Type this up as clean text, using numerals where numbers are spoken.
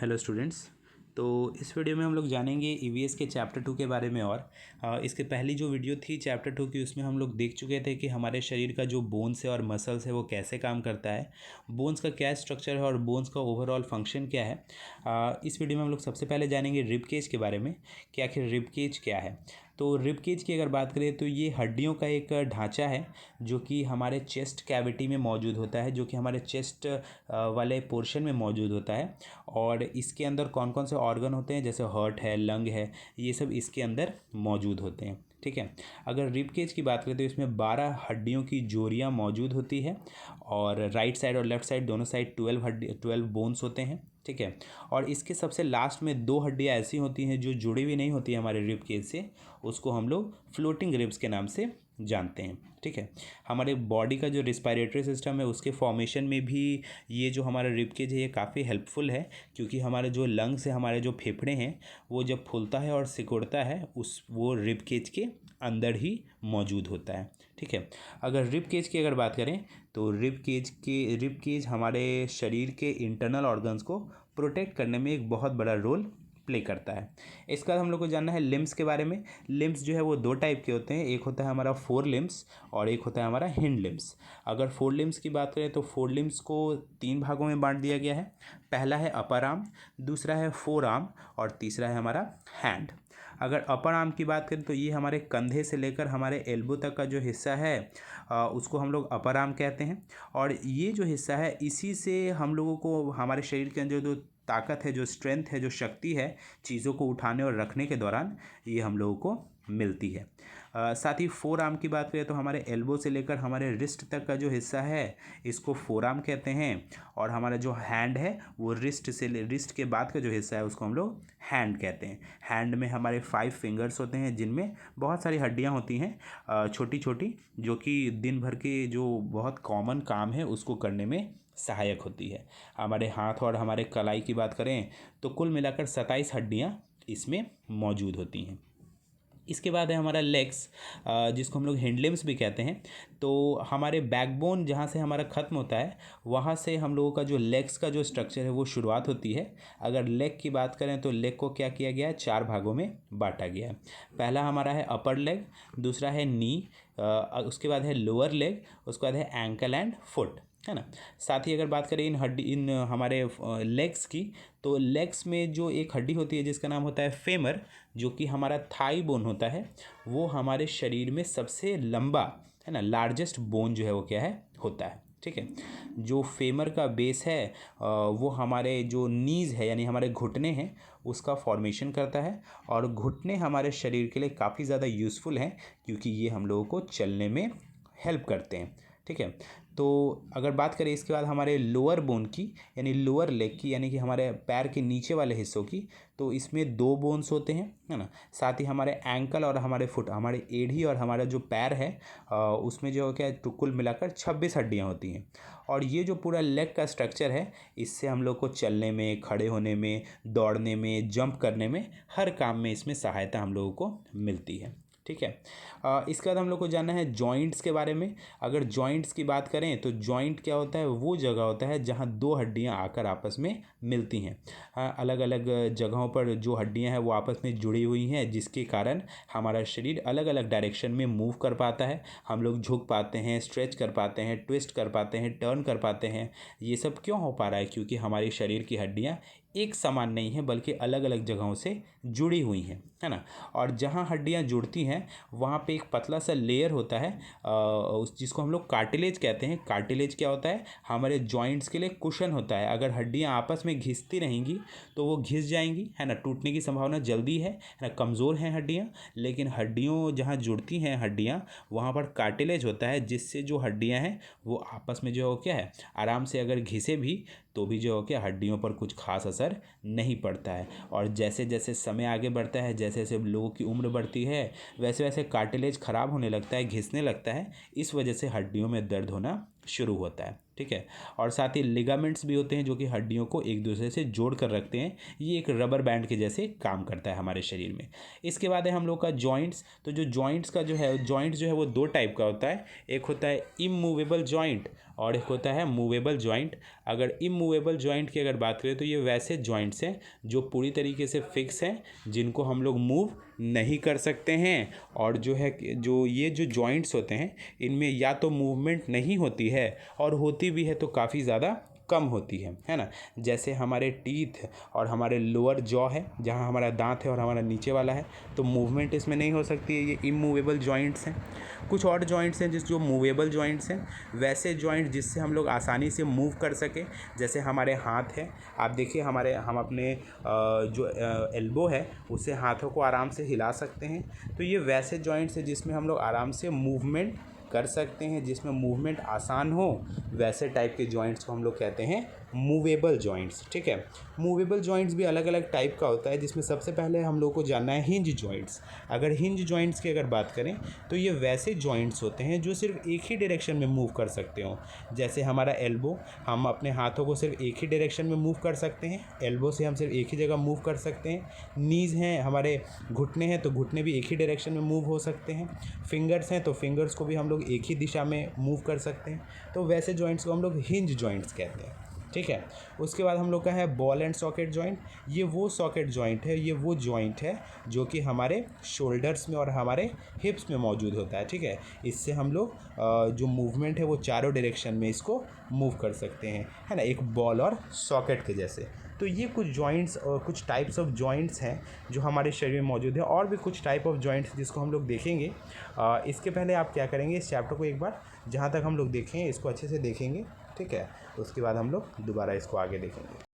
Hello students. तो इस video में हम लोग जानेंगे ईवीएस के चैप्टर 2 के बारे में। और इसके पहली जो वीडियो थी चैप्टर 2 की, उसमें हम लोग देख चुके थे कि हमारे शरीर का जो बोन्स है और मसल्स है वो कैसे काम करता है, बोन्स का क्या स्ट्रक्चर है और बोन्स का ओवरऑल फंक्शन क्या है। इस वीडियो में हम लोग सबसे पहले जानेंगे रिब केज के बारे में कि आखिर रिब केज क्या है। तो रिब केज की अगर बात करें तो ये हड्डियों का एक ढांचा है जो कि हमारे चेस्ट कैविटी में मौजूद होता है, जो कि हमारे चेस्ट वाले पोर्शन में मौजूद होता है। और इसके अंदर कौन कौन से ऑर्गन होते हैं, जैसे हार्ट है, लंग है, ये सब इसके अंदर मौजूद होते हैं। ठीक है। अगर रिब केज की बात करें तो इसमें 12 हड्डियों की जोड़ियाँ मौजूद होती है और राइट साइड और लेफ्ट साइड दोनों साइड 12 बोन्स होते हैं। ठीक है। और इसके सबसे लास्ट में 2 हड्डियाँ ऐसी होती हैं जो जुड़ी हुई नहीं होती है हमारे रिब केज से, उसको हम लोग फ्लोटिंग रिब्स के नाम से जानते हैं। ठीक है। हमारे बॉडी का जो रिस्पायरेटरी सिस्टम है उसके फॉर्मेशन में भी ये जो हमारा रिब केज है ये काफ़ी हेल्पफुल है, क्योंकि हमारे जो लंग्स है, हमारे जो फेफड़े हैं, वो जब फूलता है और सिकुड़ता है वो रिब केज के अंदर ही मौजूद होता है। ठीक है। अगर रिब केज की अगर बात करें तो रिब केज हमारे शरीर के इंटरनल ऑर्गन्स को प्रोटेक्ट करने में एक बहुत बड़ा रोल प्ले करता है। इसका हम लोग को जानना है लिम्स के बारे में। लिम्स जो है वो 2 टाइप के होते हैं, एक होता है हमारा फोर लिम्स और एक होता है हमारा हिंड लिम्स। अगर फोर लिम्स की बात करें तो फोर लिम्स को 3 भागों में बांट दिया गया है। पहला है अपर आर्म, दूसरा है फोर आर्म और तीसरा है हमारा हैंड। अगर अपर आर्म की बात करें तो ये हमारे कंधे से लेकर हमारे एल्बो तक का जो हिस्सा है उसको हम लोग अपर आर्म कहते हैं। और ये जो हिस्सा है इसी से हम लोगों को हमारे शरीर के अंदर जो ताकत है, जो स्ट्रेंथ है, जो शक्ति है चीज़ों को उठाने और रखने के दौरान, ये हम लोगों को मिलती है। साथ ही फोर आर्म की बात करें तो हमारे एल्बो से लेकर हमारे रिस्ट तक का जो हिस्सा है इसको फोर आर्म कहते हैं। और हमारा जो हैंड है वो रिस्ट के बाद का जो हिस्सा है उसको हम लोग हैंड कहते हैं। हैंड में हमारे 5 फिंगर्स होते हैं जिनमें बहुत सारी हड्डियां होती हैं छोटी छोटी, जो कि दिन भर के जो बहुत कॉमन काम है उसको करने में सहायक होती है। हमारे हाथ और हमारे कलाई की बात करें तो कुल मिलाकर 27 हड्डियां इसमें मौजूद होती हैं। इसके बाद है हमारा लेग्स, जिसको हम लोग हिंड लिम्स भी कहते हैं। तो हमारे बैकबोन जहाँ से हमारा ख़त्म होता है वहाँ से हम लोगों का जो लेग्स का जो स्ट्रक्चर है वो शुरुआत होती है। अगर लेग की बात करें तो लेग को क्या किया गया है, 4 भागों में बांटा गया है। पहला हमारा है अपर लेग, दूसरा है नी, उसके बाद है लोअर लेग, उसके बाद है एंकल एंड फुट, है ना। साथ ही अगर बात करें इन हमारे लेग्स की, तो लेग्स में जो एक हड्डी होती है जिसका नाम होता है फेमर, जो कि हमारा थाई बोन होता है, वो हमारे शरीर में सबसे लंबा, है ना, लार्जेस्ट बोन जो है वो क्या है, होता है। ठीक है। जो फेमर का बेस है वो हमारे जो नीज़ है यानी हमारे घुटने हैं उसका फॉर्मेशन करता है। और घुटने हमारे शरीर के लिए काफ़ी ज़्यादा यूज़फुल हैं, क्योंकि ये हम लोगों को चलने में हेल्प करते हैं। ठीक है। तो अगर बात करें इसके बाद हमारे लोअर बोन की यानी लोअर लेग की, यानी कि हमारे पैर के नीचे वाले हिस्सों की, तो इसमें 2 बोन्स होते हैं, है ना। साथ ही हमारे एंकल और हमारे फुट, हमारे एड़ी और हमारा जो पैर है उसमें जो क्या है, तो कुल मिलाकर 26 हड्डियाँ होती हैं। और ये जो पूरा लेग का स्ट्रक्चर है इससे हम लोग को चलने में, खड़े होने में, दौड़ने में, जंप करने में, हर काम में इसमें सहायता हम लोगों को मिलती है। ठीक है। इसके बाद हम लोग को जानना है जॉइंट्स के बारे में। अगर जॉइंट्स की बात करें तो जॉइंट क्या होता है, वो जगह होता है जहाँ 2 हड्डियाँ आकर आपस में मिलती हैं। अलग अलग जगहों पर जो हड्डियाँ हैं वो आपस में जुड़ी हुई हैं, जिसके कारण हमारा शरीर अलग अलग डायरेक्शन में मूव कर पाता है। हम लोग झुक पाते हैं, स्ट्रेच कर पाते हैं, ट्विस्ट कर पाते हैं, टर्न कर पाते हैं। ये सब क्यों हो पा रहा है, क्योंकि हमारे शरीर की हड्डियाँ एक समान नहीं है बल्कि अलग अलग जगहों से जुड़ी हुई हैं, है ना। और जहाँ हड्डियाँ जुड़ती हैं वहाँ पे एक पतला सा लेयर होता है जिसको हम लोग कार्टिलेज कहते हैं। कार्टिलेज क्या होता है, हमारे जॉइंट्स के लिए कुशन होता है। अगर हड्डियाँ आपस में घिसती रहेंगी तो वो घिस जाएंगी, है ना, टूटने की संभावना जल्दी है ना, कमज़ोर हैं हड्डियाँ। लेकिन हड्डियों जहाँ जुड़ती हैं हड्डियाँ वहाँ पर कार्टिलेज होता है, जिससे जो हड्डियाँ हैं वो आपस में जो हो क्या है, आराम से अगर घिसे भी तो भी जो हो क्या, हड्डियों पर कुछ खास असर नहीं पड़ता है। और जैसे जैसे समय आगे बढ़ता है, जैसे जैसे लोगों की उम्र बढ़ती है, वैसे वैसे कार्टिलेज ख़राब होने लगता है, घिसने लगता है। इस वजह से हड्डियों में दर्द होना शुरू होता है, ठीक है। और साथ ही लिगामेंट्स भी होते हैं जो कि हड्डियों को एक दूसरे से जोड़ कर रखते हैं। ये एक रबर बैंड के जैसे काम करता है हमारे शरीर में। इसके बाद है हम लोग का जॉइंट्स। तो जो जॉइंट्स का जो है, जॉइंट्स जो है वो दो टाइप का होता है। एक होता है इमूवेबल जॉइंट और एक होता है मूवेबल जॉइंट। अगर इमूवेबल जॉइंट की अगर बात करें तो ये वैसे जॉइंट्स हैं जो पूरी तरीके से फिक्स हैं, जिनको हम लोग मूव नहीं कर सकते हैं। और जो है जो ये जो जॉइंट्स होते हैं इनमें या तो मूवमेंट नहीं होती है और होती भी है तो काफ़ी ज़्यादा कम होती है ना। जैसे हमारे टीथ और हमारे लोअर जॉ है, जहाँ हमारा दांत है और हमारा नीचे वाला है, तो मूवमेंट इसमें नहीं हो सकती है। ये इमूवेबल जॉइंट्स हैं। कुछ और जॉइंट्स हैं जो मूवेबल जॉइंट्स हैं, वैसे जॉइंट जिससे हम लोग आसानी से मूव कर सकें। जैसे हमारे हाथ है, आप देखिए हम अपने जो एल्बो है उससे हाथों को आराम से हिला सकते हैं। तो ये वैसे जॉइंट्स हैं जिसमें हम लोग आराम से मूवमेंट कर सकते हैं, जिसमें मूवमेंट आसान हो। वैसे टाइप के जॉइंट्स को हम लोग कहते हैं मूवेबल जॉइंट्स, ठीक है। मूवेबल जॉइंट्स भी अलग अलग टाइप का होता है, जिसमें सबसे पहले हम लोग को जानना है हिंज जॉइंट्स। अगर हिंज जॉइंट्स की अगर बात करें तो ये वैसे जॉइंट्स होते हैं जो सिर्फ एक ही डायरेक्शन में मूव कर सकते हो। जैसे हमारा एल्बो, हम अपने हाथों को सिर्फ एक ही डायरेक्शन में मूव कर सकते हैं। एल्बो से हम सिर्फ एक ही जगह मूव कर सकते हैं। नीज़ हैं, हमारे घुटने हैं, तो घुटने भी एक ही डायरेक्शन में मूव हो सकते हैं। फिंगर्स हैं तो फिंगर्स को भी हम लोग एक ही दिशा में मूव कर सकते हैं। तो वैसे जॉइंट्स को हम लोग हिंज जॉइंट्स कहते हैं, ठीक है। उसके बाद हम लोग का है बॉल एंड सॉकेट जॉइंट। ये वो सॉकेट जॉइंट है, ये वो जॉइंट है जो कि हमारे शोल्डर्स में और हमारे हिप्स में मौजूद होता है, ठीक है। इससे हम लोग जो मूवमेंट है वो चारों डायरेक्शन में इसको मूव कर सकते हैं, है ना, एक बॉल और सॉकेट के जैसे। तो ये कुछ जॉइंट्स और कुछ टाइप्स ऑफ जॉइंट्स हैं जो हमारे शरीर में मौजूद है। और भी कुछ टाइप ऑफ जॉइंट्स जिसको हम लोग देखेंगे। इसके पहले आप क्या करेंगे, इस चैप्टर को एक बार जहाँ तक हम लोग देखें इसको अच्छे से देखेंगे, ठीक है। उसके बाद हम लोग दोबारा इसको आगे देखेंगे।